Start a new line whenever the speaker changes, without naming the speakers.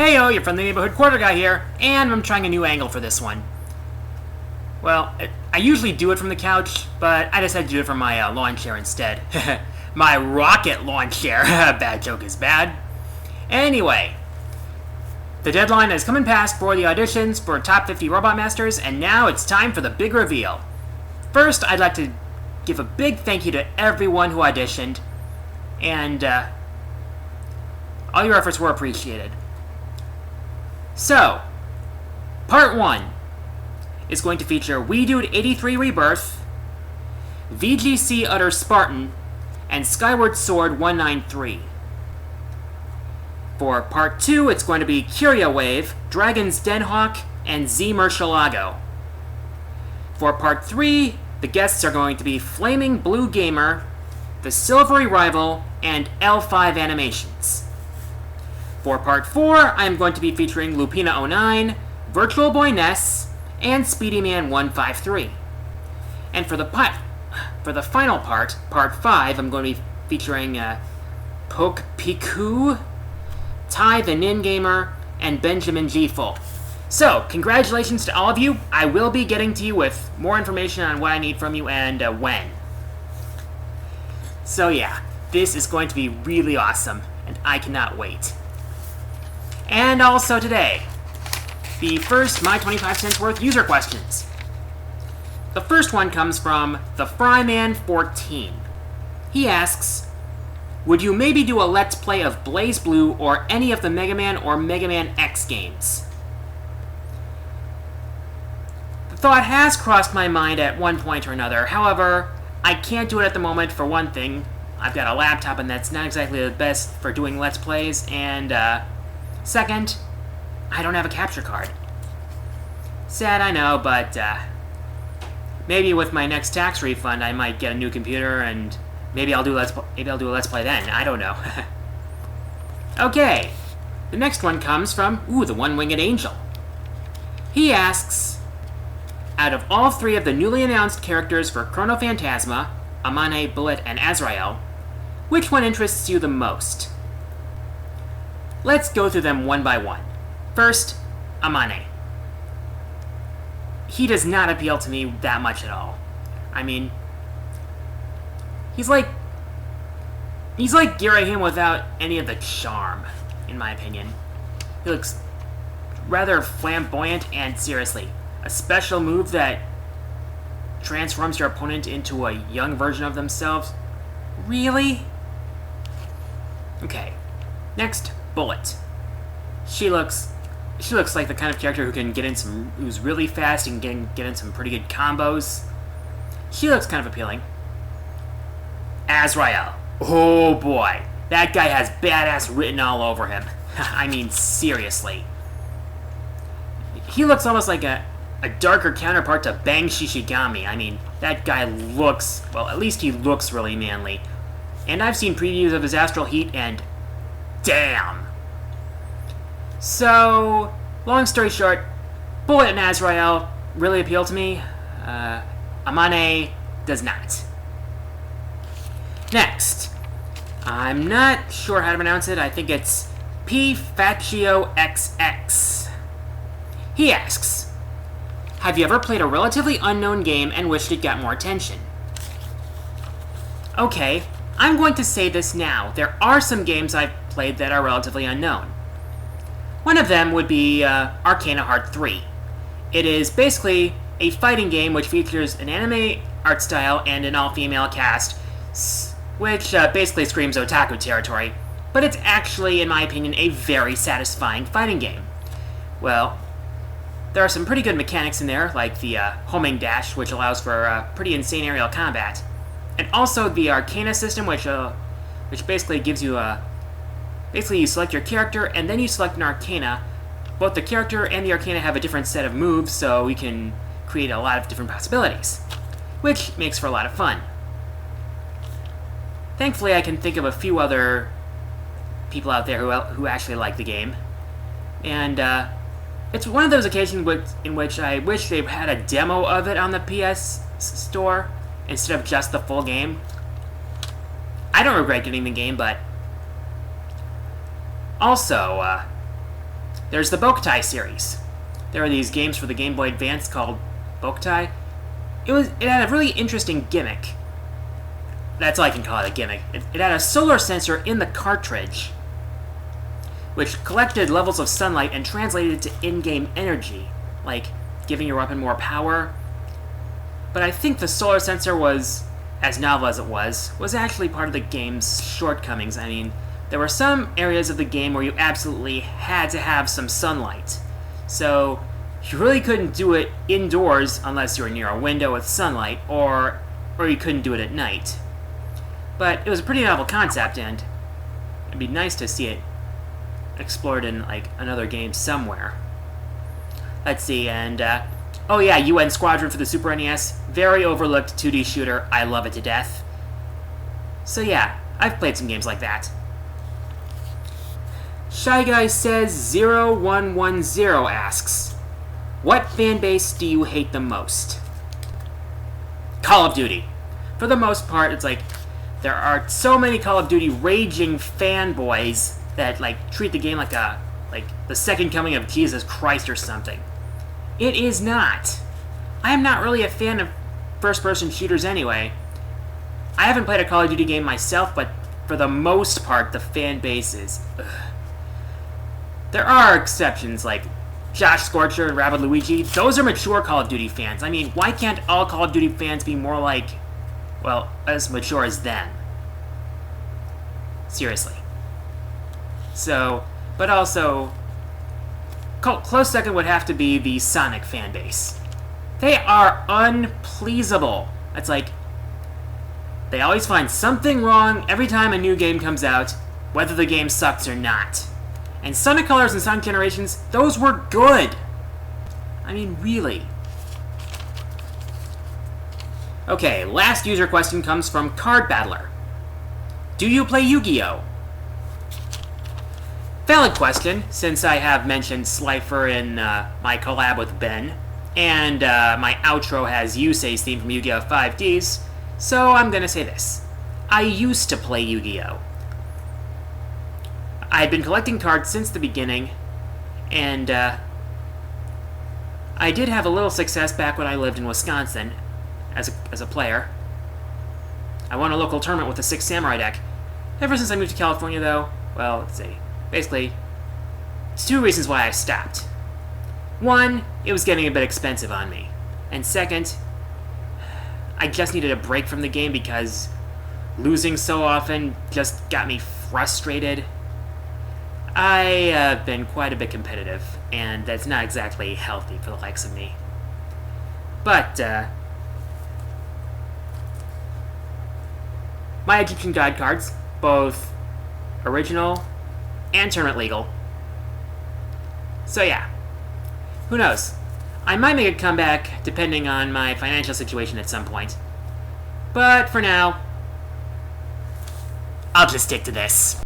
Heyo, your friendly neighborhood quarter guy here, and I'm trying a new angle for this one. Well, I usually do it from the couch, but I decided to do it from my lawn chair instead. My rocket lawn chair. Bad joke is bad. Anyway, the deadline has come and passed for the auditions for Top 50 Robot Masters, and now it's time for the big reveal. First, I'd like to give a big thank you to everyone who auditioned, and all your efforts were appreciated. So, Part 1 is going to feature We Dude 83 Rebirth, VGC Utter Spartan, and Skyward Sword 193. For Part 2, it's going to be Curia Wave, Dragon's Denhawk, and Z Murcielago. For Part 3, the guests are going to be Flaming Blue Gamer, The Silvery Rival, and L5 Animations. For Part 4, I am going to be featuring Lupina09, Virtual Boy Ness, and Speedy Man 153. And for the final part, Part 5, I'm going to be featuring Poke Piku, Ty the Nin Gamer, and Benjamin G. Full. So, congratulations to all of you. I will be getting to you with more information on what I need from you and when. So yeah, this is going to be really awesome, and I cannot wait. And also today, the first My 25 Cents Worth user questions. The first one comes from the Fryman14. He asks, would you maybe do a Let's Play of Blaze Blue or any of the Mega Man or Mega Man X games? The thought has crossed my mind at one point or another. However, I can't do it at the moment. For one thing, I've got a laptop and that's not exactly the best for doing Let's Plays, and second, I don't have a capture card. Sad, I know, but maybe with my next tax refund I might get a new computer and maybe I'll do a Let's Play then. I don't know. Okay, the next one comes from the One-Winged Angel. He asks, out of all three of the newly announced characters for Chrono Phantasma, Amane, Bullet, and Azrael, which one interests you the most? Let's go through them one by one. First, Amane. He does not appeal to me that much at all. I mean, he's like Girahim without any of the charm, in my opinion. He looks rather flamboyant, and seriously, a special move that transforms your opponent into a young version of themselves? Really? Okay. Next, Bullet. She looks like the kind of character who's really fast and get in some pretty good combos. She looks kind of appealing. Azrael. Oh boy. That guy has badass written all over him. I mean, seriously. He looks almost like a darker counterpart to Bang Shishigami. I mean, that guy looks, well, at least he looks really manly. And I've seen previews of his Astral Heat, and damn. So, long story short, Bullet and Azrael really appeal to me. Amane does not. Next, I'm not sure how to pronounce it. I think it's P. Faccio XX. He asks, have you ever played a relatively unknown game and wished it got more attention? Okay, I'm going to say this now. There are some games I've played that are relatively unknown. One of them would be Arcana Heart 3. It is basically a fighting game which features an anime art style and an all-female cast, which basically screams otaku territory, but it's actually, in my opinion, a very satisfying fighting game. Well, there are some pretty good mechanics in there, like the homing dash, which allows for pretty insane aerial combat, and also the Arcana system, which basically gives you basically you select your character and then you select an Arcana. Both the character and the Arcana have a different set of moves, so we can create a lot of different possibilities, which makes for a lot of fun. Thankfully, I can think of a few other people out there who actually like the game, and it's one of those occasions in which I wish they had a demo of it on the PS Store instead of just the full game. I don't regret getting the game, but also, There's the Boktai series. There are these games for the Game Boy Advance called Boktai. It had a really interesting gimmick. That's all I can call it, a gimmick. It had a solar sensor in the cartridge, which collected levels of sunlight and translated it to in-game energy, like giving your weapon more power. But I think the solar sensor was, as novel as it was actually part of the game's shortcomings. I mean, there were some areas of the game where you absolutely had to have some sunlight. So you really couldn't do it indoors unless you were near a window with sunlight, or you couldn't do it at night. But it was a pretty novel concept, and it'd be nice to see it explored in like another game somewhere. Let's see, and oh yeah, UN Squadron for the Super NES, very overlooked 2D shooter. I love it to death. So yeah, I've played some games like that. Shy Guy says 0110 asks, what fan base do you hate the most? Call of Duty. For the most part, it's like there are so many Call of Duty raging fanboys that like treat the game like the second coming of Jesus Christ or something. It is not. I am not really a fan of first-person shooters anyway. I haven't played a Call of Duty game myself, but for the most part, the fan base is... Ugh. There are exceptions, like Josh Scorcher and Rabid Luigi. Those are mature Call of Duty fans. I mean, why can't all Call of Duty fans be more like, well, as mature as them? Seriously. So, but also, close second would have to be the Sonic fan base. They are unpleasable. It's like, they always find something wrong every time a new game comes out, whether the game sucks or not. And Sonic Colors and Sonic Generations, those were good. I mean, really. Okay, last user question comes from Card Battler. Do you play Yu-Gi-Oh? Valid question, since I have mentioned Slifer in my collab with Ben, and my outro has Yusei's theme from Yu-Gi-Oh! 5Ds, so I'm gonna say this. I used to play Yu-Gi-Oh! I had been collecting cards since the beginning, and I did have a little success back when I lived in Wisconsin as a player. I won a local tournament with a 6 Samurai deck. Ever since I moved to California, though, well, let's see. Basically, it's 2 reasons why I stopped. One, it was getting a bit expensive on me. And second, I just needed a break from the game because losing so often just got me frustrated. I have been quite a bit competitive, and that's not exactly healthy for the likes of me. But, my Egyptian God cards, both original and tournament legal. So yeah, who knows? I might make a comeback depending on my financial situation at some point. But for now, I'll just stick to this.